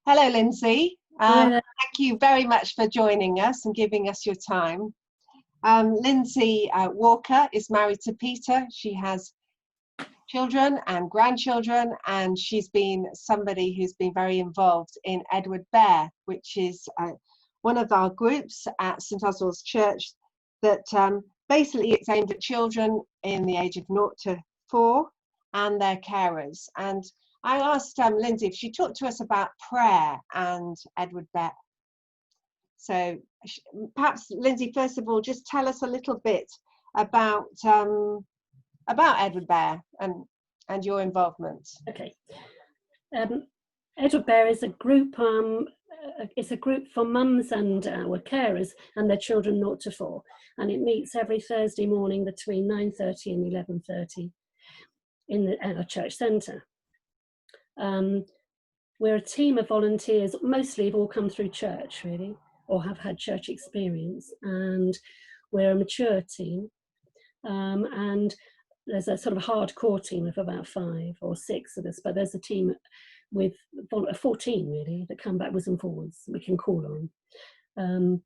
Hello, Lindsay. Hi there. Thank you very much for joining us and giving us your time. Lindsay Walker is married to Peter. She has children and grandchildren, and she's been somebody who's been very involved in Edward Bear, which is one of our groups at St Oswald's Church that basically it's aimed at children in the age of 0 to 4 and their carers. And I asked Lindsay if she talked to us about prayer and Edward Bear. So perhaps, Lindsay, first of all, just tell us a little bit about Edward Bear and your involvement. Okay. Edward Bear is a group. It's a group for mums and carers and their children 0 to 4, and it meets every Thursday morning between 9:30 and 11:30 in our church centre. We're a team of volunteers, mostly have all come through church, really, or have had church experience, and we're a mature team. And there's a sort of hardcore team of about 5 or 6 of us, but there's a team with 14 really that come backwards and forwards we can call on.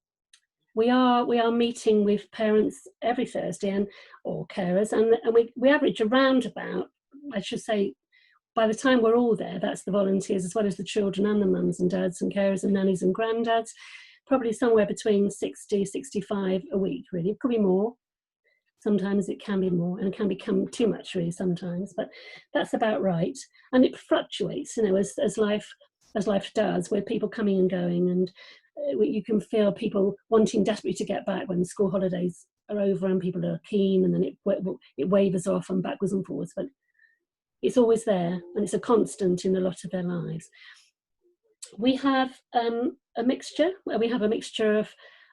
We are meeting with parents every Thursday or carers, and we average around about, I should say, by the time we're all there, that's the volunteers as well as the children and the mums and dads and carers and nannies and granddads, probably somewhere between 60, 65 a week really. It could be more. Sometimes it can be more, and it can become too much really sometimes, but that's about right. And it fluctuates, you know, as life does, with people coming and going, and you can feel people wanting desperately to get back when the school holidays are over and people are keen, and then it wavers off and backwards and forwards, but it's always there, and it's a constant in a lot of their lives. We have a mixture. We have a mixture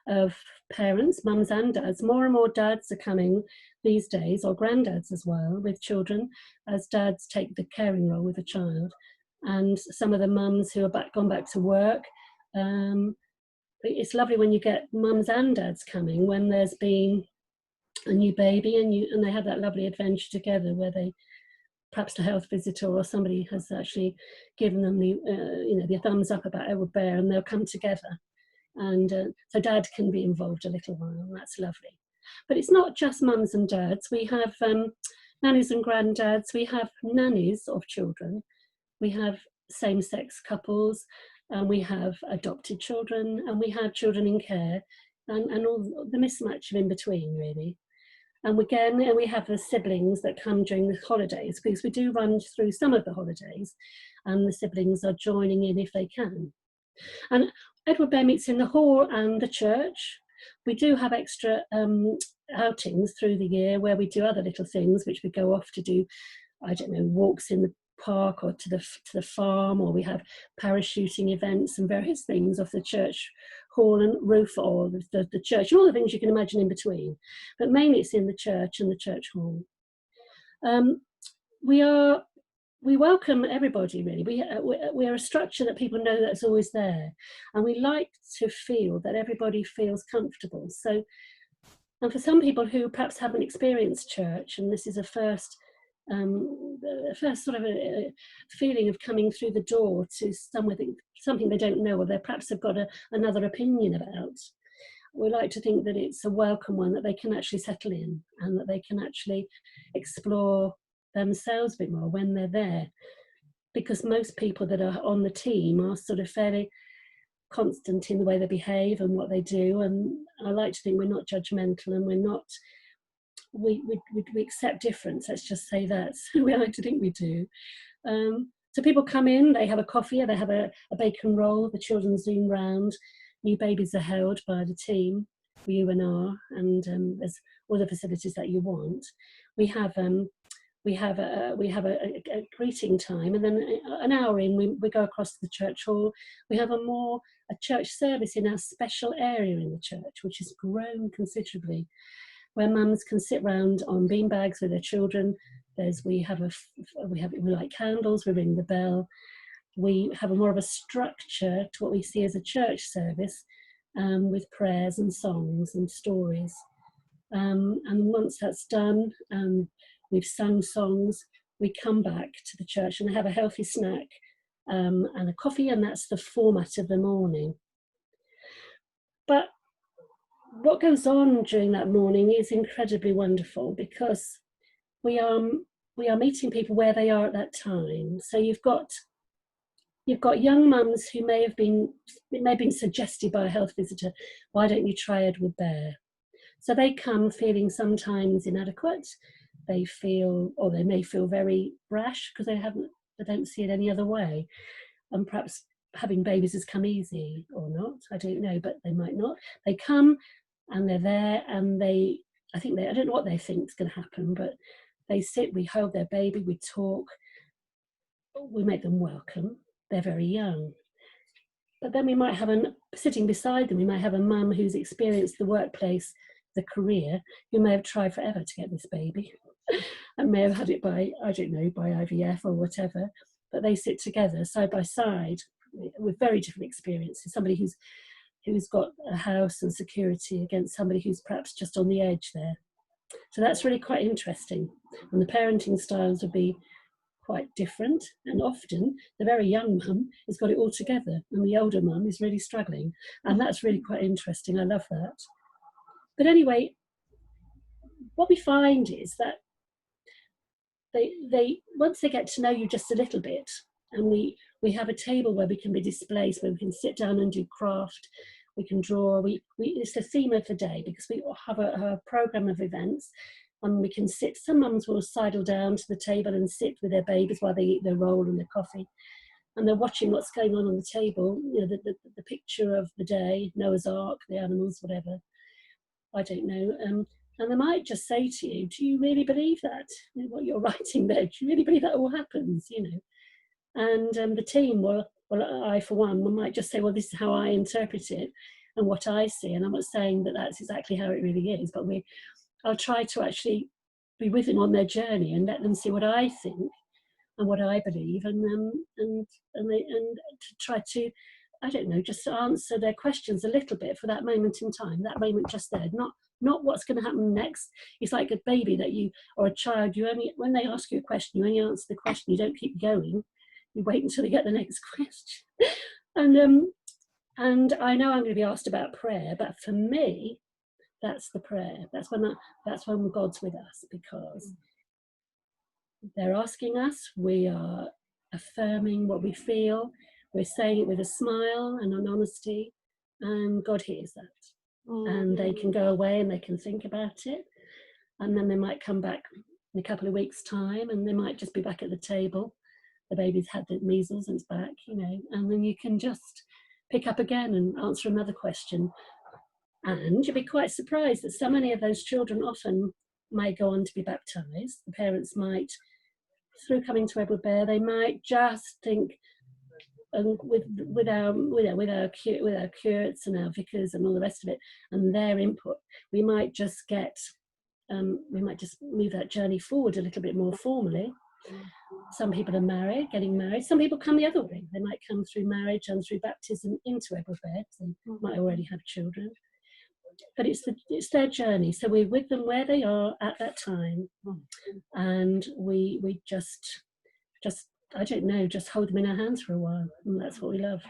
of parents, mums and dads. More and more dads are coming these days, or granddads as well, with children, as dads take the caring role with a child. And some of the mums who are gone back to work. It's lovely when you get mums and dads coming when there's been a new baby and they have that lovely adventure together where they, perhaps a health visitor or somebody has actually given them the thumbs up about Edward Bear, and they'll come together. And so dad can be involved a little while, and that's lovely. But it's not just mums and dads. We have nannies and granddads. We have nannies of children. We have same-sex couples, and we have adopted children, and we have children in care, and all the mismatch of in between, really. And again, we have the siblings that come during the holidays, because we do run through some of the holidays, and the siblings are joining in if they can. And Edward Bear meets in the hall and the church. We do have extra outings through the year where we do other little things, which we go off to do, I don't know, walks in the park or to the farm, or we have parachuting events and various things off the church hall and roof, or the church, and all the things you can imagine in between. But mainly it's in the church and the church hall. We welcome everybody, really. We're a structure that people know that's always there, and we like to feel that everybody feels comfortable. So, and for some people who perhaps haven't experienced church, and this is a first sort of a feeling of coming through the door to something they don't know, or they perhaps have got another opinion about, we like to think that it's a welcome one, that they can actually settle in and that they can actually explore themselves a bit more when they're there, because most people that are on the team are sort of fairly constant in the way they behave and what they do, and I like to think we're not judgmental, and we accept difference, let's just say that. We like to think we do. So people come in, they have a coffee, they have a bacon roll, the children zoom round, new babies are held by the team, UNR, and there's all the facilities that you want. We have a greeting time, and then an hour in, we go across to the church hall. We have a church service in our special area in the church, which has grown considerably, where mums can sit round on beanbags with their children. We light candles, we ring the bell. We have more of a structure to what we see as a church service, with prayers and songs and stories. And once that's done, we've sung songs, we come back to the church and have a healthy snack and a coffee, and that's the format of the morning. But what goes on during that morning is incredibly wonderful, because we are meeting people where they are at that time. So you've got young mums who may have been suggested by a health visitor, why don't you try Edward Bear? So they come feeling sometimes inadequate. They may feel very brash because they don't see it any other way. And perhaps having babies has come easy or not, I don't know, but they might not. They come and they're there, and I don't know what they think is going to happen, but they sit, we hold their baby, we talk, we make them welcome. They're very young. But then we might have sitting beside them, we might have a mum who's experienced the workplace, the career, who may have tried forever to get this baby and may have had it by IVF or whatever. But they sit together side by side with very different experiences. Somebody who's got a house and security against somebody who's perhaps just on the edge there. So that's really quite interesting. And the parenting styles would be quite different, and often the very young mum has got it all together and the older mum is really struggling, and that's really quite interesting. I love that. But anyway, what we find is that they once they get to know you just a little bit, and we have a table where we can be displaced, where we can sit down and do craft, we can draw, it's the theme of the day, because we have a program of events. And we can sit, some mums will sidle down to the table and sit with their babies while they eat their roll and their coffee. And they're watching what's going on the table, the picture of the day, Noah's Ark, the animals, whatever. I don't know. And they might just say to you, do you really believe that? What you're writing there, do you really believe that all happens? And the team, well, I for one, might just say, well, this is how I interpret it and what I see. And I'm not saying that that's exactly how it really is, but I'll try to actually be with them on their journey and let them see what I think and what I believe, and to try to, I don't know, just answer their questions a little bit for that moment in time, that moment just there, not what's going to happen next. It's like a baby or a child, when they ask you a question, you only answer the question, you don't keep going, you wait until they get the next question. And I know I'm going to be asked about prayer, but for me, that's the prayer. That's when God's with us, because they're asking us, we are affirming what we feel, we're saying it with a smile and an honesty, and God hears that. And they can go away and they can think about it, and then they might come back in a couple of weeks' time, and they might just be back at the table. The baby's had the measles and it's back, and then you can just pick up again and answer another question. And you'll be quite surprised that so many of those children often may go on to be baptised. The parents might, through coming to Edward Bear, they might just think, and with our curates and our vicars and all the rest of it, and their input, we might just move that journey forward a little bit more formally. Some people are getting married. Some people come the other way. They might come through marriage and through baptism into Edward Bear. They might already have children. But it's their journey, so we're with them where they are at that time, and we just I don't know, just hold them in our hands for a while, and that's what we love.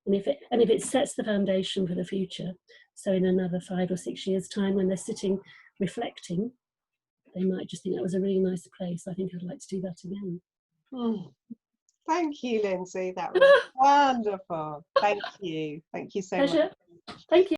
And if it sets the foundation for the future, so in another 5 or 6 years' time, when they're sitting reflecting, they might just think that was a really nice place. I think I'd like to do that again. Thank you, Lindsay. That was wonderful. Thank you so much. Thank you.